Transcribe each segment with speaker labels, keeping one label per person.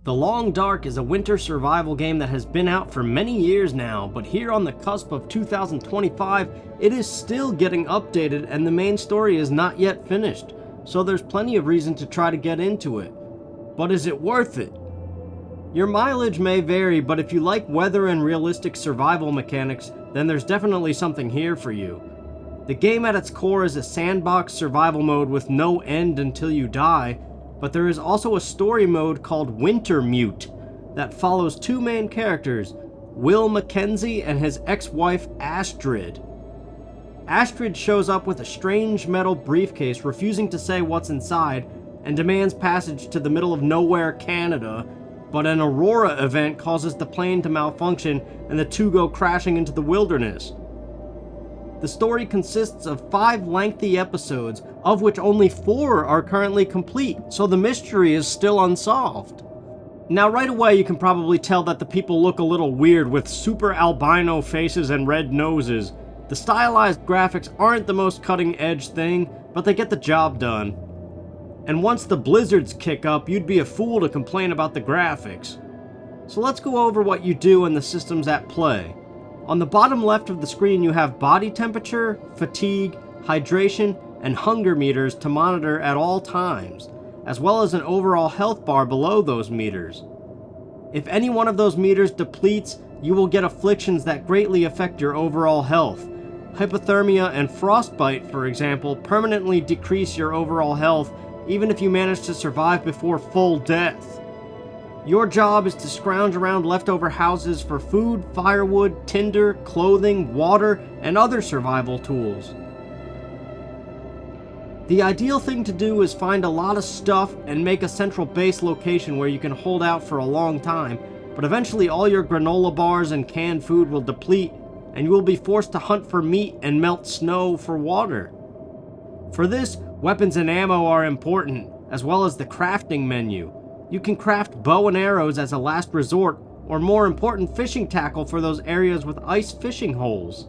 Speaker 1: The Long Dark is a winter survival game that has been out for many years now, but here on the cusp of 2025, it is still getting updated and the main story is not yet finished, so there's plenty of reason to try to get into it. But is it worth it? Your mileage may vary, but if you like weather and realistic survival mechanics, then there's definitely something here for you. The game at its core is a sandbox survival mode with no end until you die, but there is also a story mode called Wintermute that follows two main characters, Will Mackenzie and his ex-wife Astrid. Astrid shows up with a strange metal briefcase, refusing to say what's inside, and demands passage to the middle of nowhere, Canada, but an aurora event causes the plane to malfunction and the two go crashing into the wilderness. The story consists of 5 lengthy episodes, of which only 4 are currently complete, so the mystery is still unsolved. Now right away you can probably tell that the people look a little weird with super albino faces and red noses. The stylized graphics aren't the most cutting edge thing, but they get the job done. And once the blizzards kick up, you'd be a fool to complain about the graphics. So let's go over what you do and the systems at play. On the bottom left of the screen you have body temperature, fatigue, hydration, and hunger meters to monitor at all times, as well as an overall health bar below those meters. If any one of those meters depletes, you will get afflictions that greatly affect your overall health. Hypothermia and frostbite, for example, permanently decrease your overall health even if you manage to survive before full death. Your job is to scrounge around leftover houses for food, firewood, tinder, clothing, water, and other survival tools. The ideal thing to do is find a lot of stuff and make a central base location where you can hold out for a long time, but eventually all your granola bars and canned food will deplete, and you will be forced to hunt for meat and melt snow for water. For this, weapons and ammo are important, as well as the crafting menu. You can craft bow and arrows as a last resort, or more important, fishing tackle for those areas with ice fishing holes.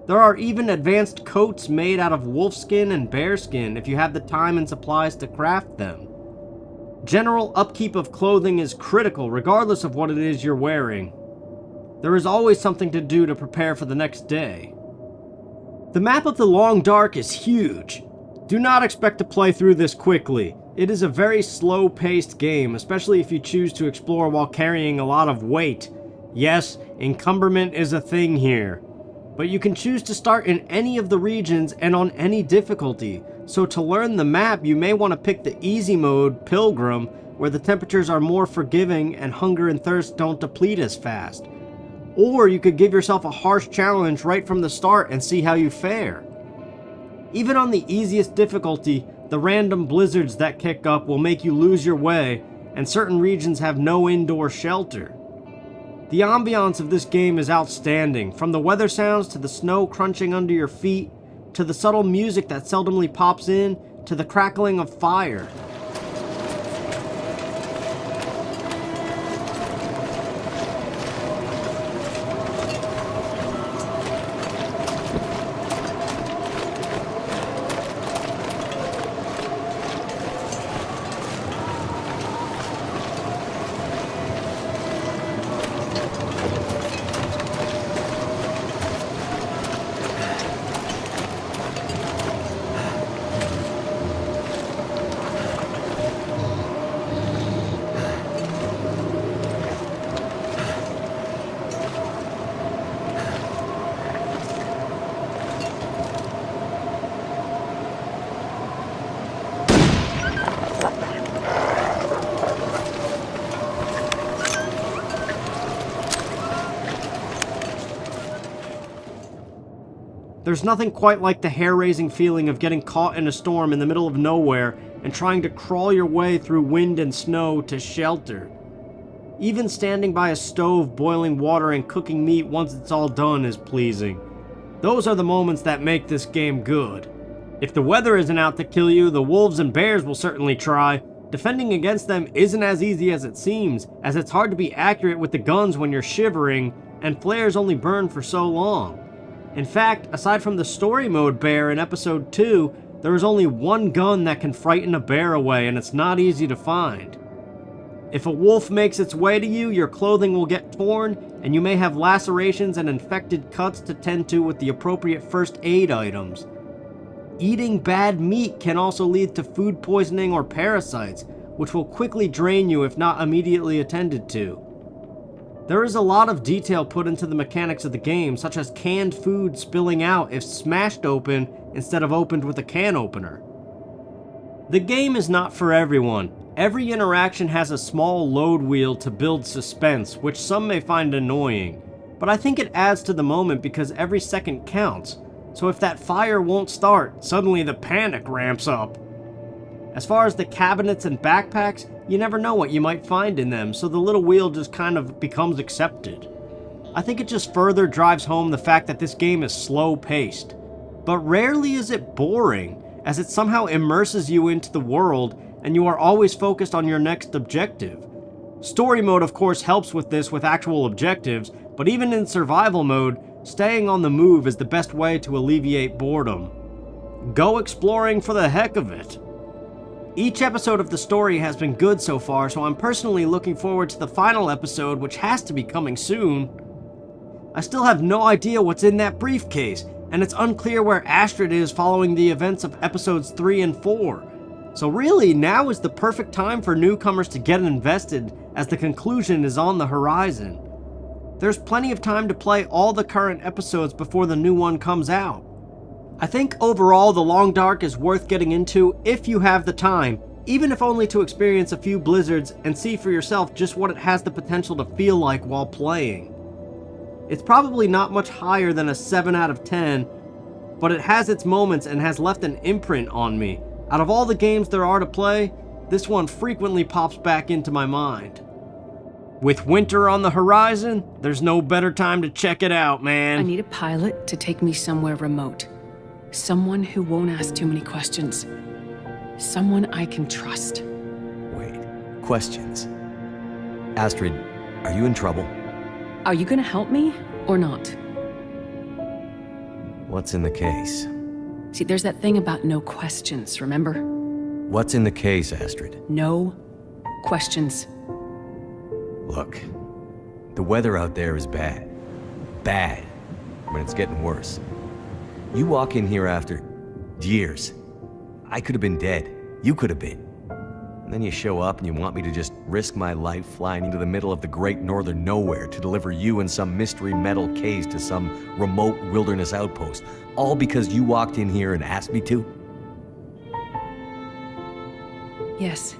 Speaker 1: There are even advanced coats made out of wolfskin and bearskin if you have the time and supplies to craft them. General upkeep of clothing is critical regardless of what it is you're wearing. There is always something to do to prepare for the next day. The map of the Long Dark is huge. Do not expect to play through this quickly. It is a very slow-paced game, especially if you choose to explore while carrying a lot of weight. Yes, encumberment is a thing here. But you can choose to start in any of the regions and on any difficulty, so to learn the map you may want to pick the easy mode, Pilgrim, where the temperatures are more forgiving and hunger and thirst don't deplete as fast. Or you could give yourself a harsh challenge right from the start and see how you fare. Even on the easiest difficulty, the random blizzards that kick up will make you lose your way, and certain regions have no indoor shelter. The ambiance of this game is outstanding, from the weather sounds to the snow crunching under your feet, to the subtle music that seldomly pops in, to the crackling of fire. There's nothing quite like the hair-raising feeling of getting caught in a storm in the middle of nowhere and trying to crawl your way through wind and snow to shelter. Even standing by a stove boiling water and cooking meat once it's all done is pleasing. Those are the moments that make this game good. If the weather isn't out to kill you, the wolves and bears will certainly try. Defending against them isn't as easy as it seems, as it's hard to be accurate with the guns when you're shivering, and flares only burn for so long. In fact, aside from the story mode bear in episode 2, there is only one gun that can frighten a bear away, and it's not easy to find. If a wolf makes its way to you, your clothing will get torn, and you may have lacerations and infected cuts to tend to with the appropriate first aid items. Eating bad meat can also lead to food poisoning or parasites, which will quickly drain you if not immediately attended to. There is a lot of detail put into the mechanics of the game, such as canned food spilling out if smashed open instead of opened with a can opener. The game is not for everyone. Every interaction has a small load wheel to build suspense, which some may find annoying, but I think it adds to the moment because every second counts, so if that fire won't start, suddenly the panic ramps up. As far as the cabinets and backpacks, you never know what you might find in them, so the little wheel just kind of becomes accepted. I think it just further drives home the fact that this game is slow-paced. But rarely is it boring, as it somehow immerses you into the world and you are always focused on your next objective. Story mode of course helps with this with actual objectives, but even in survival mode, staying on the move is the best way to alleviate boredom. Go exploring for the heck of it. Each episode of the story has been good so far, so I'm personally looking forward to the final episode, which has to be coming soon. I still have no idea what's in that briefcase, and it's unclear where Astrid is following the events of episodes 3 and 4. So really, now is the perfect time for newcomers to get invested, as the conclusion is on the horizon. There's plenty of time to play all the current episodes before the new one comes out. I think overall The Long Dark is worth getting into if you have the time, even if only to experience a few blizzards and see for yourself just what it has the potential to feel like while playing. It's probably not much higher than a 7 out of 10, but it has its moments and has left an imprint on me. Out of all the games there are to play, this one frequently pops back into my mind. With winter on the horizon, there's no better time to check it out, man.
Speaker 2: I need a pilot to take me somewhere remote. Someone who won't ask too many questions. Someone I can trust.
Speaker 3: Wait, questions? Astrid, are you in trouble?
Speaker 2: Are you gonna help me or not?
Speaker 3: What's in the case?
Speaker 2: See, there's that thing about no questions, remember?
Speaker 3: What's in the case, Astrid?
Speaker 2: No questions.
Speaker 3: Look, the weather out there is bad. Bad. But it's getting worse. You walk in here after years. I could have been dead. You could have been. And then you show up and you want me to just risk my life flying into the middle of the great northern nowhere to deliver you in some mystery metal case to some remote wilderness outpost, all because you walked in here and asked me to?
Speaker 2: Yes.